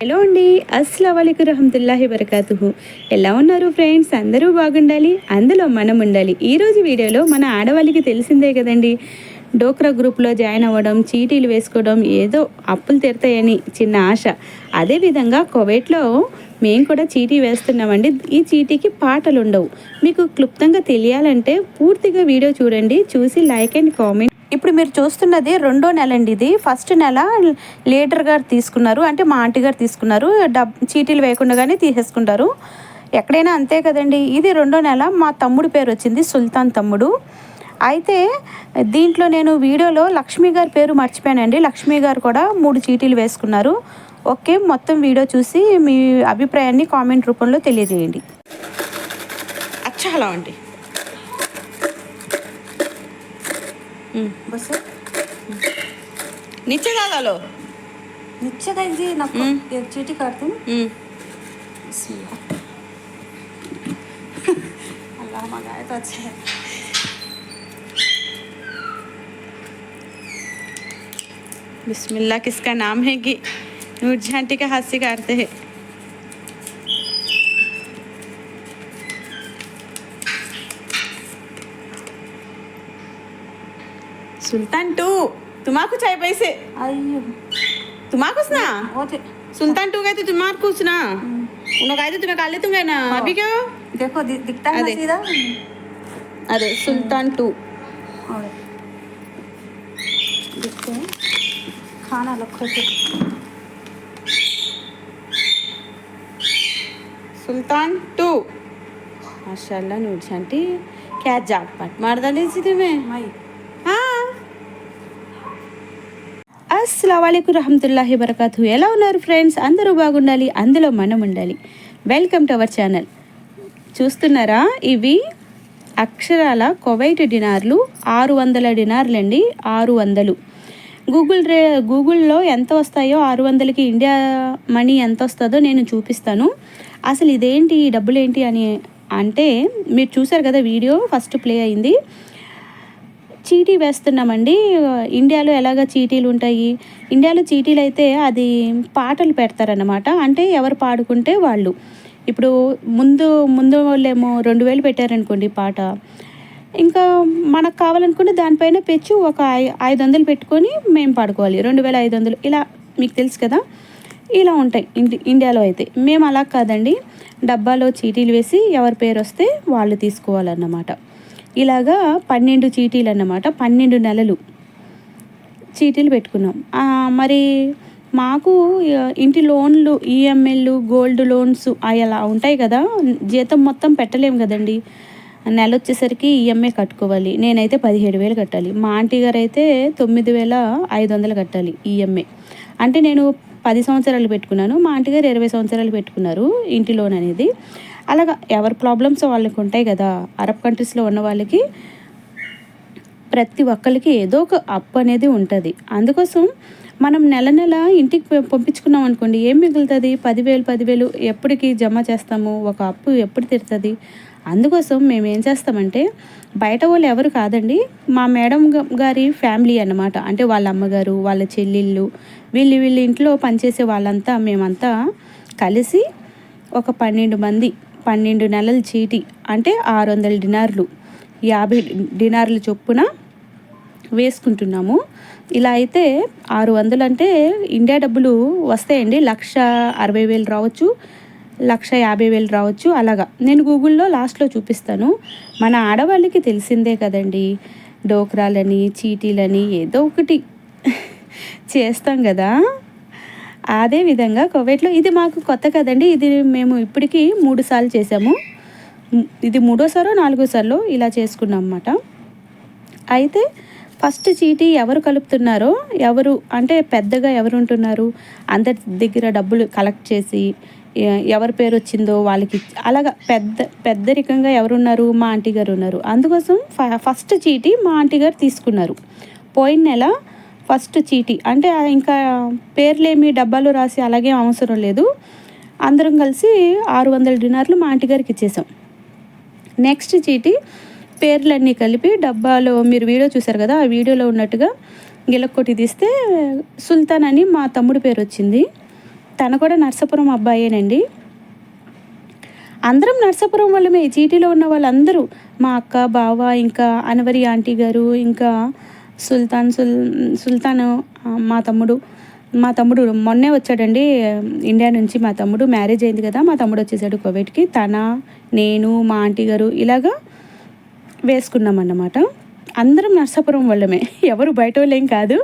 Hello అండి, అస్సలం వాలేకుం రహమతుల్లాహి వబరకాతుహు. ఎలా ఉన్నారు ఫ్రెండ్స్? అందరూ బాగుండాలి, అందులో మనం ఉండాలి. ఈరోజు వీడియోలో మన ఆడవాళ్ళకి తెలిసిందే కదండి, డోక్రా గ్రూప్లో జాయిన్ అవ్వడం, చీటీలు వేసుకోవడం, ఏదో అప్పులు తీరుతాయని చిన్న ఆశ. అదేవిధంగా కువైట్లో మేము కూడా చీటీ వేస్తున్నామండి. ఈ చీటీకి పాటలు ఉండవు. మీకు క్లుప్తంగా తెలియాలంటే పూర్తిగా వీడియో చూడండి, చూసి లైక్ అండ్ కామెంట్. ఇప్పుడు మీరు చూస్తున్నది రెండో నెల అండి. ఇది ఫస్ట్ నెల లీడర్ గారు తీసుకున్నారు, అంటే మా ఆంటీ గారు తీసుకున్నారు. చీటీలు వేయకుండానే తీసేసుకుంటారు, ఎక్కడైనా అంతే కదండి. ఇది రెండో నెల. మా తమ్ముడు పేరు వచ్చింది సుల్తాన్ తమ్ముడు. అయితే దీంట్లో నేను వీడియోలో లక్ష్మి గారి పేరు మర్చిపోయానండి. లక్ష్మి గారు కూడా 3 చీటీలు వేసుకున్నారు. ఓకే, మొత్తం వీడియో చూసి మీ అభిప్రాయాన్ని కామెంట్ రూపంలో తెలియజేయండి. అచ్చా హలో అండి. बस नीचे डाला लो, नीचे का जी ना एक चीटी काटती हूँ। अल्लाह मंगाए तो अच्छा है। बिस्मिल्लाह किसका नाम है कि नूरजहां आंटी का हाथ से काटते हैं। सुल्तान 2 तुम्हारा कुछ है पैसे? अयो तुम्हारा कुछ ना बहुत सुल्तान 2 गए तो तुम्हारा कुछ ना, उन्होंने कहा तो तुम्हें काले तुम गए ना। अभी क्यों देखो दिखता है ना सीधा। अरे सुल्तान 2 और दिखते हैं खाना रखो से। सुल्तान 2 माशाल्लाह नूरजहां आंटी क्या जागपाट मार डाली थी तुम्हें। मई అస్సలం వాలేకుం రహమతుల్లాహి వబరకాతుహు. ఎలా ఉన్నారు ఫ్రెండ్స్? అందరూ బాగుండాలి, అందులో మనం ఉండాలి. Welcome to our channel. చూస్తున్నారా, ఇవి అక్షరాల కువైట్ డినార్లు. 600 డినార్లు అండి. 600 గూగుల్లో ఎంత వస్తాయో 600కి ఇండియా మనీ ఎంత వస్తుందో నేను చూపిస్తాను. అసలు ఇదేంటి, ఈ డబ్బులు ఏంటి అని అంటే, మీరు చూసారు కదా వీడియో ఫస్ట్ ప్లే అయింది. చీటీ వేస్తున్నామండి. ఇండియాలో ఎలాగ చీటీలు ఉంటాయి, ఇండియాలో చీటీలు అయితే అది పాటలు పెడతారన్నమాట. అంటే ఎవరు పాడుకుంటే వాళ్ళు. ఇప్పుడు ముందు వాళ్ళేమో 2000 పెట్టారనుకోండి పాట, ఇంకా మనకు కావాలనుకుంటే దానిపైన పెంచి ఒక 500 పెట్టుకొని మేము పాడుకోవాలి, 2500. ఇలా మీకు తెలుసు కదా, ఇలా ఉంటాయి ఇండియాలో అయితే. మేము అలా కాదండి, డబ్బాలో చీటీలు వేసి ఎవరి పేరు వస్తే వాళ్ళు తీసుకోవాలన్నమాట. ఇలాగా 12 చీటీలు అన్నమాట. 12 నెలలు చీటీలు పెట్టుకున్నాం. మరి మాకు ఇంటి లోన్లు, ఈఎంఐలు, గోల్డ్ లోన్స్ అలా ఉంటాయి కదా. జీతం మొత్తం పెట్టలేము కదండి. నెల వచ్చేసరికి ఈఎంఐ కట్టుకోవాలి. నేనైతే 17,000 కట్టాలి. మా ఆంటీ గారు అయితే 9,500 కట్టాలి ఈఎంఐ. అంటే నేను 10 సంవత్సరాలు పెట్టుకున్నాను, మా ఆంటీ గారు 20 సంవత్సరాలు పెట్టుకున్నారు ఇంటి లోన్ అనేది. అలాగా ఎవరి ప్రాబ్లమ్స్ వాళ్ళకి ఉంటాయి కదా. అరబ్ కంట్రీస్లో ఉన్న వాళ్ళకి ప్రతి ఒక్కరికి ఏదో ఒక అప్పు అనేది ఉంటుంది. అందుకోసం మనం నెల నెల ఇంటికి పంపించుకున్నాం అనుకోండి, ఏం మిగులుతుంది? 10,000 ఎప్పటికి జమ చేస్తాము? ఒక అప్పు ఎప్పుడు తీరుతుంది? అందుకోసం మేము ఏం చేస్తామంటే, బయట వాళ్ళు ఎవరు కాదండి, మా మేడం గారి ఫ్యామిలీ అన్నమాట. అంటే వాళ్ళ అమ్మగారు, వాళ్ళ చెల్లెళ్ళు, వీళ్ళ ఇంట్లో పనిచేసే వాళ్ళంతా, మేమంతా కలిసి ఒక 12 మంది 12 నెలల చీటీ, అంటే 600 డినార్లు, 50 డినార్లు చొప్పున వేసుకుంటున్నాము. ఇలా అయితే 600 అంటే ఇండియా డబ్బులు వస్తాయండి. 1,60,000 రావచ్చు, 1,50,000 రావచ్చు. అలాగా నేను గూగుల్లో లాస్ట్లో చూపిస్తాను. మన ఆడవాళ్ళకి తెలిసిందే కదండి, డోక్రాలని, చీటీలని ఏదో ఒకటి చేస్తాం కదా. అదేవిధంగా కువైట్లో ఇది మాకు కొత్త కదండి. ఇది మేము ఇప్పటికీ 3 సార్లు చేసాము. ఇది 3వసారో 4వసారో ఇలా చేసుకున్నాం అన్నమాట. అయితే ఫస్ట్ చీటీ ఎవరు కలుపుతున్నారో, ఎవరు అంటే పెద్దగా ఎవరు ఉంటున్నారు, అందరి దగ్గర డబ్బులు కలెక్ట్ చేసి ఎవరి పేరు వచ్చిందో వాళ్ళకి, అలాగా పెద్దరికంగా ఎవరున్నారు, మా ఆంటీ గారు ఉన్నారు. అందుకోసం ఫస్ట్ చీటీ మా ఆంటీ గారు తీసుకున్నారు. పోయిన నెల ఫస్ట్ చీటీ, అంటే ఇంకా పేర్లేమి డబ్బాలో రాసి అలాగే అవసరం లేదు. అందరం కలిసి 600 డినార్లు మా ఆంటీ గారికి ఇచ్చేసాం. నెక్స్ట్ చీటీ పేర్లన్నీ కలిపి డబ్బాలో, మీరు వీడియో చూసారు కదా, ఆ వీడియోలో ఉన్నట్టుగా గిలక్కొట్టి తీస్తే సుల్తాన్ అని మా తమ్ముడి పేరు వచ్చింది. తను కూడా నర్సాపురం అబ్బాయేనండి. అందరం నర్సాపురం వాళ్ళమే, చీటీలో ఉన్న వాళ్ళందరూ మా అక్క, బావ, ఇంకా అనవరి ఆంటీ గారు, ఇంకా సుల్తాన్ మా తమ్ముడు మొన్నే వచ్చాడండి ఇండియా నుంచి. మా తమ్ముడు మ్యారేజ్ అయింది కదా, మా తమ్ముడు వచ్చేసాడు కువైట్కి. నేను మా ఆంటీ గారు ఇలాగా వేసుకున్నాం అన్నమాట. అందరం నర్సాపురం వాళ్ళమే, ఎవరు బయట వాళ్ళేం కాదు.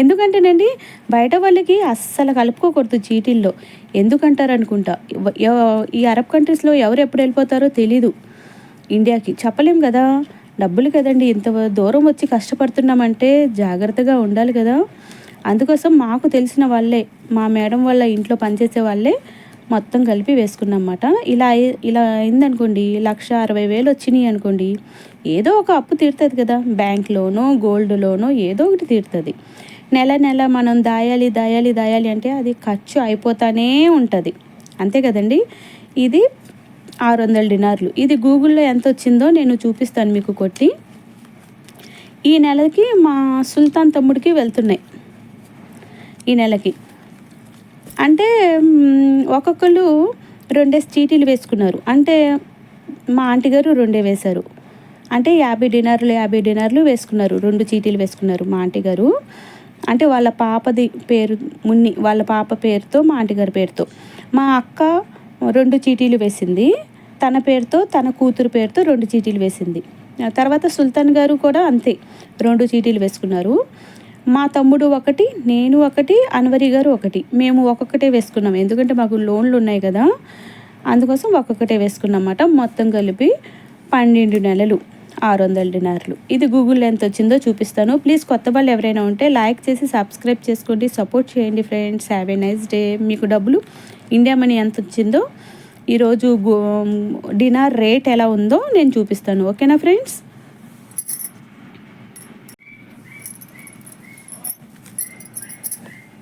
ఎందుకంటేనండి బయట వాళ్ళకి అస్సలు కలుపుకోకూడదు చీటీల్లో. ఎందుకంటారు అనుకుంటా, ఈ అరబ్ కంట్రీస్లో ఎవరు ఎప్పుడు వెళ్ళిపోతారో తెలీదు. ఇండియాకి చెప్పలేం కదా, డబ్బులు కదండి. ఇంత దూరం వచ్చి కష్టపడుతున్నామంటే జాగ్రత్తగా ఉండాలి కదా. అందుకోసం మాకు తెలిసిన వాళ్ళే, మా మేడం వాళ్ళ ఇంట్లో పనిచేసే వాళ్ళే మొత్తం కలిపి వేసుకున్నమాట. ఇలా అయిందనుకోండి, 1,60,000 వచ్చినాయి అనుకోండి, ఏదో ఒక అప్పు తీరుతుంది కదా. బ్యాంక్ లోనో గోల్డ్ లోనో ఏదో ఒకటి తీరుతుంది. నెల మనం దాయాలి అంటే అది ఖర్చు అయిపోతానే ఉంటుంది, అంతే కదండి. ఇది 600 డినార్లు. ఇది గూగుల్లో ఎంత వచ్చిందో నేను చూపిస్తాను మీకు కొట్టి. ఈ నెలకి మా సుల్తాన్ తమ్ముడికి వెళ్తున్నాయి ఈ నెలకి. అంటే ఒక్కొక్కరు 2 చీటీలు వేసుకున్నారు. అంటే మా ఆంటీ గారు 2 వేశారు. అంటే 50 డినార్లు వేసుకున్నారు. 2 చీటీలు వేసుకున్నారు మా ఆంటీ గారు. అంటే వాళ్ళ పాపది పేరు మున్ని, వాళ్ళ పాప పేరుతో, మా ఆంటీ గారి పేరుతో. మా అక్క 2 చీటీలు వేసింది, తన పేరుతో, తన కూతురు పేరుతో 2 చీటీలు వేసింది. తర్వాత సుల్తాన్ గారు కూడా అంతే 2 చీటీలు వేసుకున్నారు. మా తమ్ముడు 1, నేను 1, అనవరి గారు 1. మేము ఒక్కొక్కటే వేసుకున్నాం, ఎందుకంటే మాకు లోన్లు ఉన్నాయి కదా, అందుకోసం ఒక్కొక్కటే వేసుకున్నమాట. మొత్తం కలిపి 12 నెలలు 600 డినార్లు. ఇది గూగుల్లో ఎంత వచ్చిందో చూపిస్తాను. ప్లీజ్ కొత్త వాళ్ళు ఎవరైనా ఉంటే లైక్ చేసి సబ్స్క్రైబ్ చేసుకోండి, సపోర్ట్ చేయండి friends. Have a nice day. మీకు డబ్బులు ఇండియా మనీ ఎంత వచ్చిందో, ఈరోజు డినార్ రేట్ ఎలా ఉందో నేను చూపిస్తాను. ఓకేనా ఫ్రెండ్స్?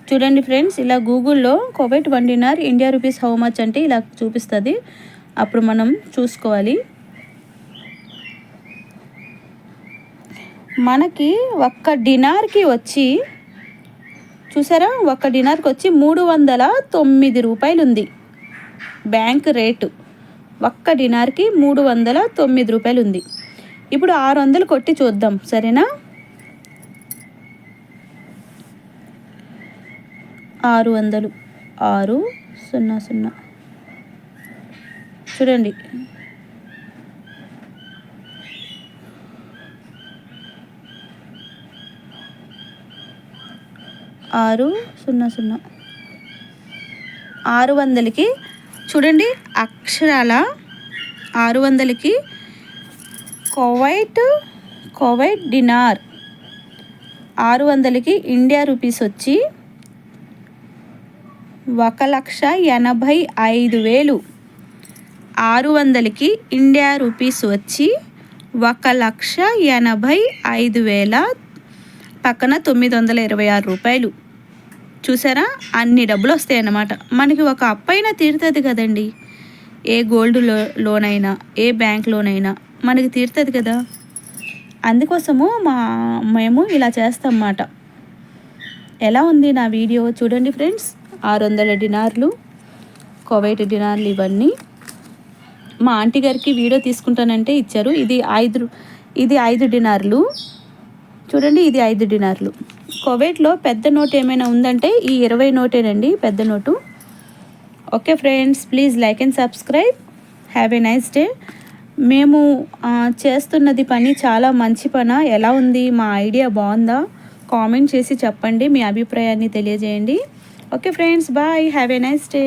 చూడండి ఫ్రెండ్స్, ఇలా గూగుల్లో Kuwait 1 dinar India rupees how much అంటే ఇలా చూపిస్తుంది. అప్పుడు మనం చూసుకోవాలి. మనకి 1 డినార్కి వచ్చి చూసారా, 1 డినార్కి వచ్చి 309 రూపాయలు ఉంది బ్యాంక్ రేటు. 1 డినార్కి 309 రూపాయలు ఉంది. ఇప్పుడు 600 కొట్టి చూద్దాం, సరేనా? 600 600 చూడండి, 600 600కి చూడండి, అక్షరాల 600కి కువైట్ డినార్ 600కి ఇండియా రూపీస్ వచ్చి 1,85,000. 600కి ఇండియా రూపీస్ వచ్చి 1,85,000 పక్కన 926 రూపాయలు. చూసారా, అన్ని డబ్బులు వస్తాయి అన్నమాట. మనకి ఒక అప్పు అయినా తీరుతుంది కదండి. ఏ గోల్డ్ లోన్ అయినా, ఏ బ్యాంక్ లోన్ అయినా మనకి తీరుతుంది కదా. అందుకోసము మేము ఇలా చేస్తాం అన్నమాట. ఎలా ఉంది నా వీడియో చూడండి ఫ్రెండ్స్. 600 డినార్లు, కువైట్ డినార్లు ఇవన్నీ. మా ఆంటీ గారికి వీడియో తీసుకుంటానంటే ఇచ్చారు. ఇది 5 డినార్లు చూడండి, ఇది 5 డినార్లు. కువైట్లో పెద్ద నోట్ ఏమైనా ఉందంటే ఈ 20 నోటేనండి పెద్ద note. Okay friends, please like and subscribe. Have a nice day. మేము చేస్తున్నది పని చాలా మంచి పని. ఎలా ఉంది, మా ఐడియా బాగుందా? కామెంట్ చేసి చెప్పండి, మీ అభిప్రాయాన్ని తెలియజేయండి. Okay friends, bye. Have a nice day.